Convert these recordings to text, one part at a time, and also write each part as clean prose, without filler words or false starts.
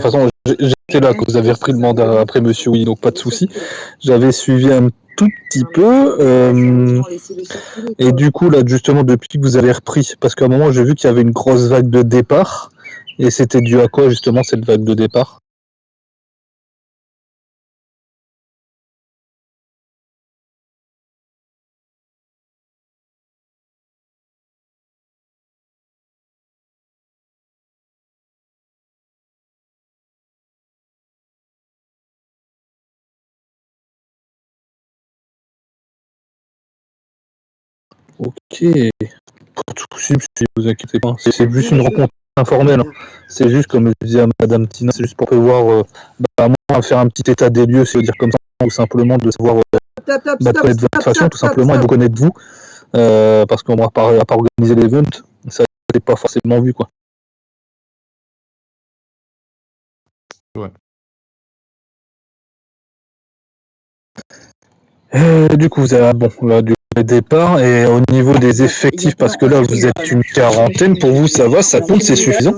toute façon, j'étais là quand vous avez repris le mandat après Monsieur Oui, donc pas de souci. J'avais suivi un tout petit peu. Et du coup, là, justement, depuis que vous avez repris, parce qu'à un moment, j'ai vu qu'il y avait une grosse vague de départ. Et c'était dû à quoi, justement, cette vague de départ? Ok. Pas de souci, monsieur, vous inquiétez pas. C'est juste une rencontre informelle, hein. C'est juste, comme je disais à Madame Tina, c'est juste pour pouvoir moi, faire un petit état des lieux, c'est dire comme ça, ou simplement de savoir de connaître votre façon, tout simplement, et de vous connaître vous, parce qu'on va pas organiser l'event, ça n'est pas forcément vu, quoi. Ouais. Du coup, vous avez bon, là, du départ, et au niveau des effectifs, parce que là, vous êtes une quarantaine, pour vous, ça va, ça compte, c'est suffisant?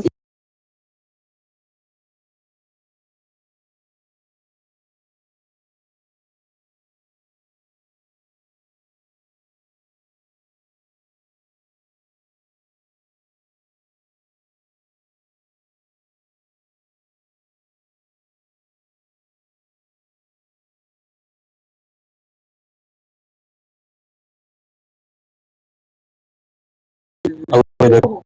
Ah ouais, d'accord.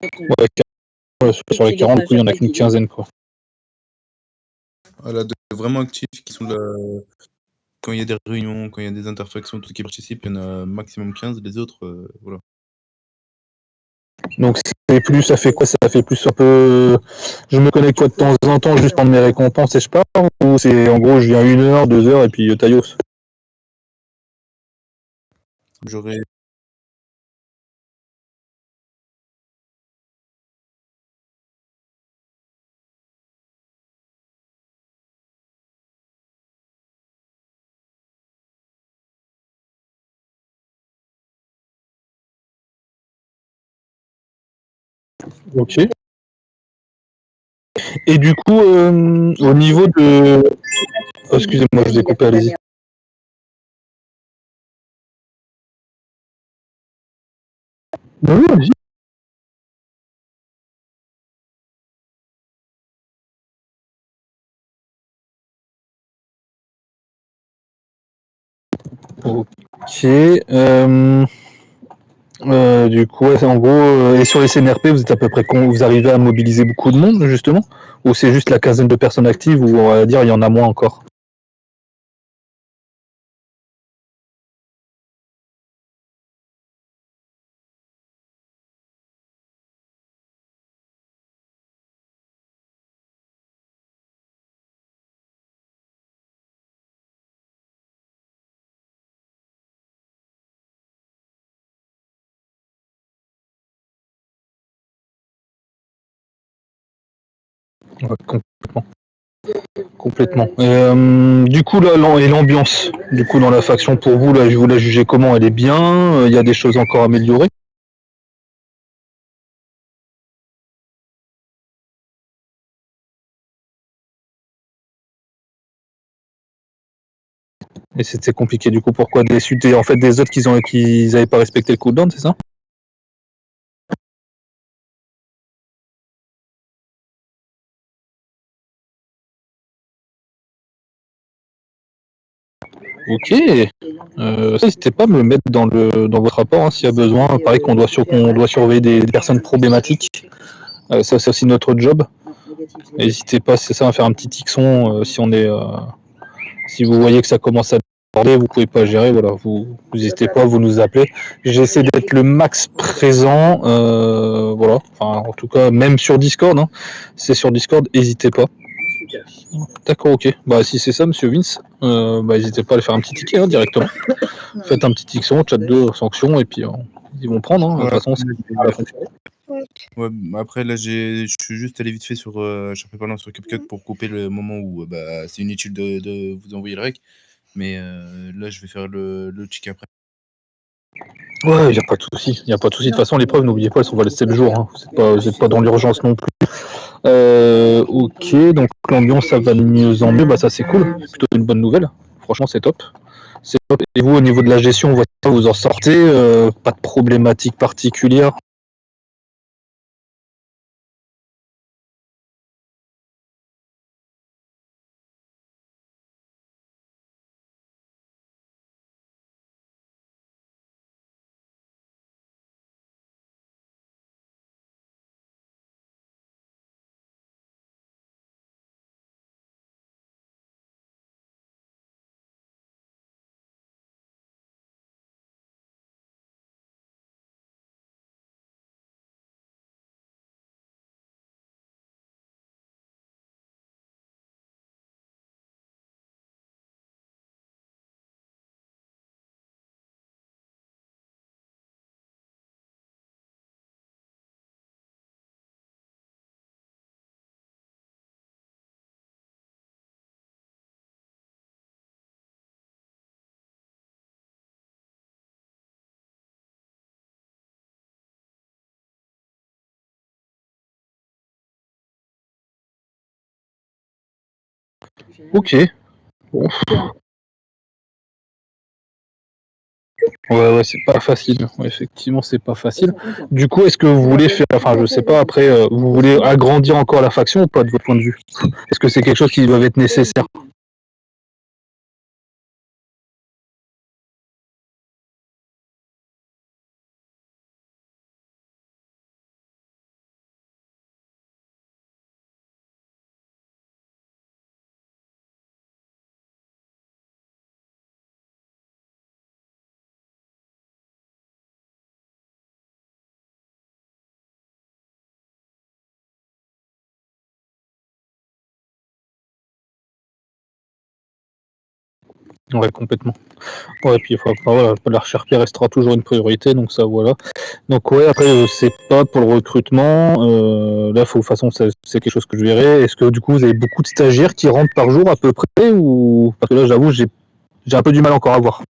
Ouais, sur les 40, du coup, il y en a qu'une quinzaine, quoi. Voilà, de vraiment actifs qui sont là quand il y a des réunions, quand il y a des interfactions, tout qui participent, il y en a maximum 15, les autres, voilà. Donc c'est plus, ça fait quoi? Ça fait plus un peu. Je me connecte quoi de temps en temps, juste prendre mes récompenses et je pars, ou c'est en gros je viens 1 heure, 2 heures et puis taillos. J'aurais Ok. Et du coup, au niveau de. Oh, excusez-moi, je vous ai coupé, allez-y. Non, oui, allez-y. Ok. Du coup, ouais, en gros, et sur les CNRP, vous êtes à peu près vous arrivez à mobiliser beaucoup de monde, justement? Ou c'est juste la quinzaine de personnes actives, ou on va dire il y en a moins encore? Ouais, complètement. Complètement. Du coup, là, et l'ambiance, du coup, dans la faction, pour vous, là, vous la jugez comment? Elle est bien? Il y a des choses encore à améliorer? Et c'était compliqué, du coup, pourquoi en fait, des autres qu'ils n'avaient pas respecté le cooldown, c'est ça? Ok. Ça, n'hésitez pas à me le mettre dans votre rapport, hein, s'il y a besoin. Pareil qu'on doit surveiller des personnes problématiques. Ça, c'est aussi notre job. N'hésitez pas, c'est ça, à faire un petit tixon si vous voyez que ça commence à déborder, vous pouvez pas gérer, voilà, vous n'hésitez pas, vous nous appelez. J'essaie d'être le max présent, voilà. Enfin, en tout cas, même sur Discord, hein. C'est sur Discord, n'hésitez pas. D'accord, ok. Bah si c'est ça, Monsieur Vince, bah n'hésitez pas à aller faire un petit ticket, hein, directement. Faites un petit tixon, chat 2, sanction, et puis ils vont prendre. Hein. De toute façon, ça va fonctionner. ouais, après là je suis juste allé vite fait sur Sharpie Parlant sur CapCut pour couper le moment où bah, c'est inutile de vous envoyer le rec. Mais là je vais faire le check après. Ouais, il y a pas de souci, il y a pas de souci. De toute façon, l'épreuve, n'oubliez pas, elles sont valides 7 jours, hein. Vous êtes pas dans l'urgence non plus. OK, donc l'ambiance, ça va de mieux en mieux. Bah, ça, c'est cool. C'est plutôt une bonne nouvelle. Franchement, c'est top. C'est top. Et vous, au niveau de la gestion, vous en sortez, pas de problématique particulière? OK. Bon. Ouais, ouais, c'est pas facile. Ouais, effectivement, c'est pas facile. Du coup, est-ce que vous voulez faire, enfin, je sais pas, après, vous voulez agrandir encore la faction ou pas, de votre point de vue? Est-ce que c'est quelque chose qui doit être nécessaire? Ouais, complètement. Ouais, puis enfin, voilà, la recherche restera toujours une priorité, donc ça, voilà. Donc ouais, après, je sais pas pour le recrutement, là, faut de toute façon, c'est quelque chose que je verrai. Est-ce que du coup, vous avez beaucoup de stagiaires qui rentrent par jour à peu près ou parce que là, j'avoue, j'ai un peu du mal encore à voir.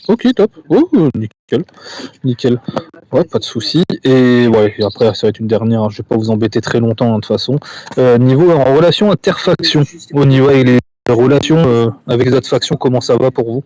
OK, top. Oh, nickel, nickel. Ouais, pas de souci. Et ouais, et après, ça va être une dernière, hein, je vais pas vous embêter très longtemps, hein, de toute façon. Niveau en relation interfaction, au niveau avec les relations avec les autres factions, comment ça va pour vous?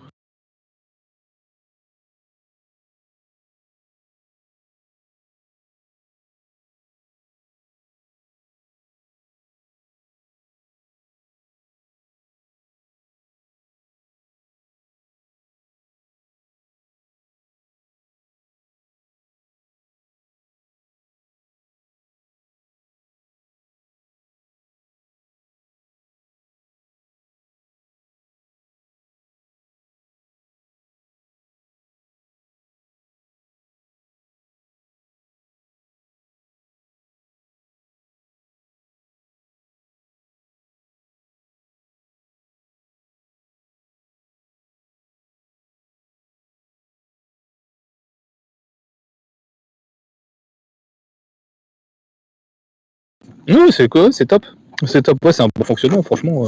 Non, c'est quoi? C'est top. C'est top. Ouais, c'est un bon fonctionnement, franchement.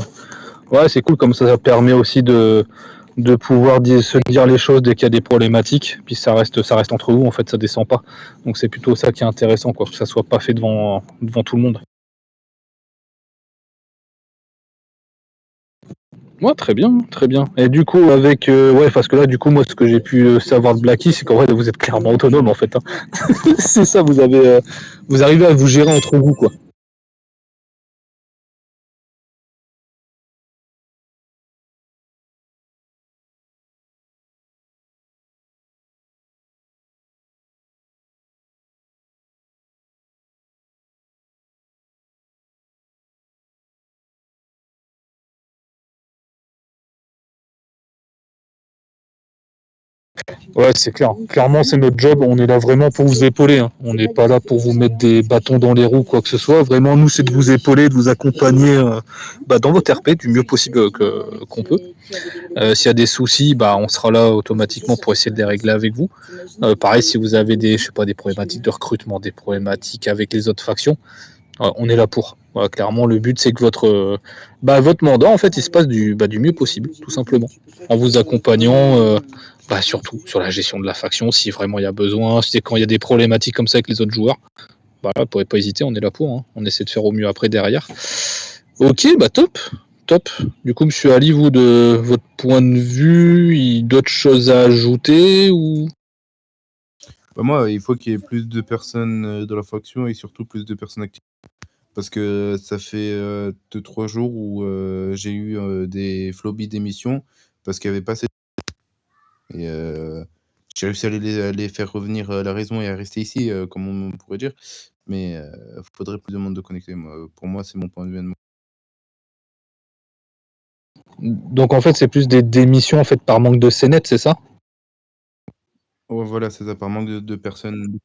Ouais, c'est cool, comme ça permet aussi de pouvoir se dire les choses dès qu'il y a des problématiques, puis ça reste entre vous, en fait, ça descend pas. Donc c'est plutôt ça qui est intéressant, quoi, que ça soit pas fait devant tout le monde. Ouais, très bien, très bien. Et du coup, avec, ouais, parce que là, du coup, moi, ce que j'ai pu savoir de Blacky, c'est qu'en vrai, vous êtes clairement autonome, en fait, hein. C'est ça, vous arrivez à vous gérer entre vous, quoi. Ouais, c'est clair. Clairement, c'est notre job. On est là vraiment pour vous épauler, hein. On n'est pas là pour vous mettre des bâtons dans les roues, quoi que ce soit. Vraiment, nous, c'est de vous épauler, de vous accompagner dans votre RP du mieux possible qu'on peut. S'il y a des soucis, on sera là automatiquement pour essayer de les régler avec vous. Pareil, si vous avez je sais pas, des problématiques de recrutement, des problématiques avec les autres factions, on est là pour. Voilà, clairement, le but, c'est que votre mandat, en fait, il se passe du mieux possible, tout simplement. En vous accompagnant, surtout sur la gestion de la faction, si vraiment il y a besoin, si c'est quand il y a des problématiques comme ça avec les autres joueurs. Voilà, vous ne pas hésiter, on est là pour. Hein. On essaie de faire au mieux après derrière. Ok, top. Top. Du coup, monsieur Ali, vous, de votre point de vue, il y a d'autres choses à ajouter ou... Moi, il faut qu'il y ait plus de personnes dans la faction et surtout plus de personnes actives. Parce que ça fait 2-3 jours où j'ai eu des flobbies d'émissions parce qu'il n'y avait pas assez. Et j'ai réussi à les faire revenir à la raison et à rester ici, comme on pourrait dire. Mais il faudrait plus de monde de connecté. Pour moi, c'est mon point de vue. Donc, en fait, c'est plus des démissions en fait, par manque de scénettes, c'est ça? Ouais, voilà, c'est ça, par manque de personnes.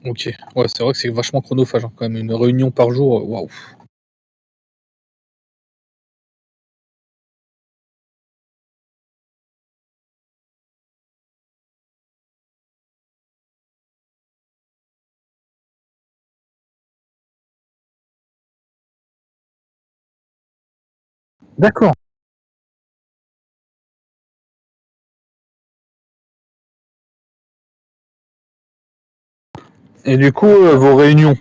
Ok, ouais, c'est vrai que c'est vachement chronophage, hein, quand même, une réunion par jour, waouh. D'accord. Et du coup, vos réunions,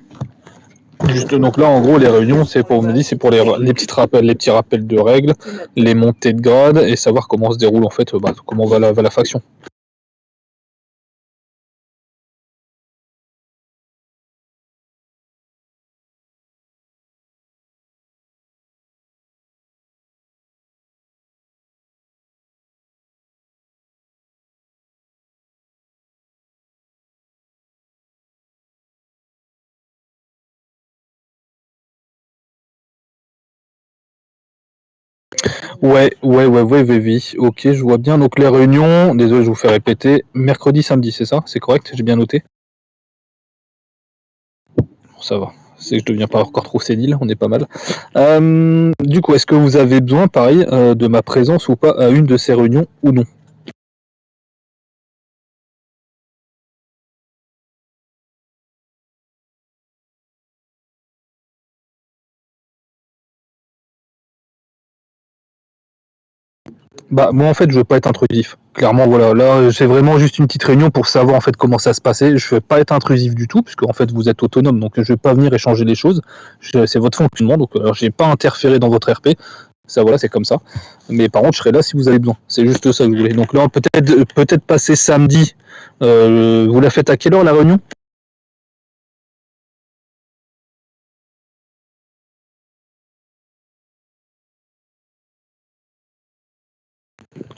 juste, donc là, en gros, les réunions, c'est pour, on me dit, c'est pour les petits rappels de règles, les montées de grade et savoir comment se déroule en fait, comment va la faction. Ouais, ok, je vois bien. Donc les réunions, désolé, je vous fais répéter, mercredi, samedi, c'est ça? C'est correct? J'ai bien noté? Bon, ça va. C'est que je deviens pas encore trop sénile, on est pas mal. Du coup, est-ce que vous avez besoin, pareil, de ma présence ou pas à une de ces réunions ou non? Moi en fait je veux pas être intrusif. Clairement voilà, là c'est vraiment juste une petite réunion pour savoir en fait comment ça se passait. Je veux pas être intrusif du tout, puisque en fait vous êtes autonome, donc je vais pas venir échanger les choses. C'est votre fonctionnement, donc alors j'ai pas interféré dans votre RP. Ça voilà, c'est comme ça. Mais par contre je serai là si vous avez besoin. C'est juste ça que je voulais. Donc là peut-être passer samedi. Vous la faites à quelle heure la réunion?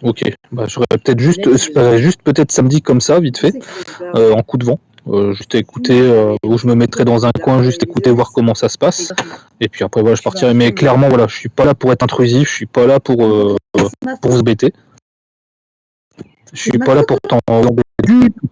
Ok, je paierai juste peut-être samedi comme ça, vite fait, en coup de vent. Juste écouter, où je me mettrai dans un coin, juste écouter, voir comment ça se passe. Et puis après, voilà, je partirai. Mais clairement, voilà, je suis pas là pour être intrusif, je suis pas là pour vous embêter. Je suis pas là pour t'embêter du tout.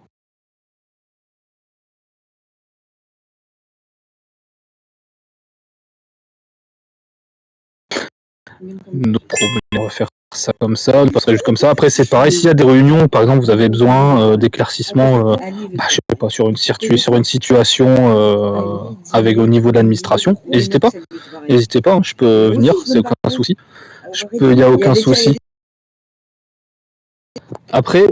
Notre problème, on va faire ça comme ça, on passerait juste comme ça. Après, c'est pareil, s'il y a des réunions, par exemple, vous avez besoin d'éclaircissement, je sais pas, sur une situation avec au niveau de l'administration, n'hésitez pas. N'hésitez pas, hein, je peux venir, c'est aucun souci. Il n'y a aucun souci. Après,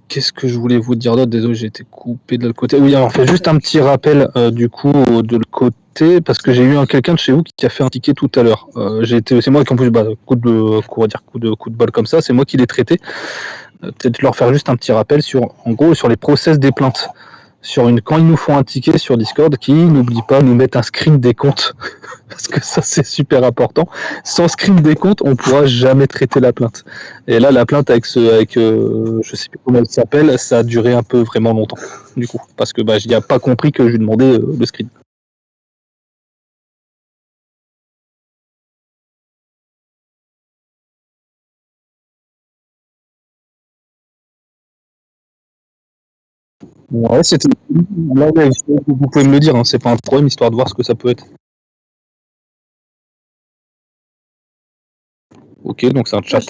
qu'est-ce que je voulais vous dire d'autre? Désolé, j'ai été coupé de l'autre côté. Oui, alors, fait juste un petit rappel du coup de l'autre côté, parce que j'ai eu quelqu'un de chez vous qui a fait un ticket tout à l'heure. C'est moi qui en plus, coup de bol comme ça, c'est moi qui l'ai traité. Peut-être leur faire juste un petit rappel en gros, sur les process des plaintes. Quand ils nous font un ticket sur Discord, qu'ils n'oublient pas de nous mettre un screen des comptes. Parce que ça, c'est super important. Sans screen des comptes, on ne pourra jamais traiter la plainte. Et là, la plainte je sais plus comment elle s'appelle, ça a duré un peu vraiment longtemps, du coup. Parce que je n'ai pas compris que je lui demandais le screen. Ouais, c'était. Là, ouais, vous pouvez me le dire, hein, c'est pas un problème, histoire de voir ce que ça peut être. Ok, donc c'est un chat.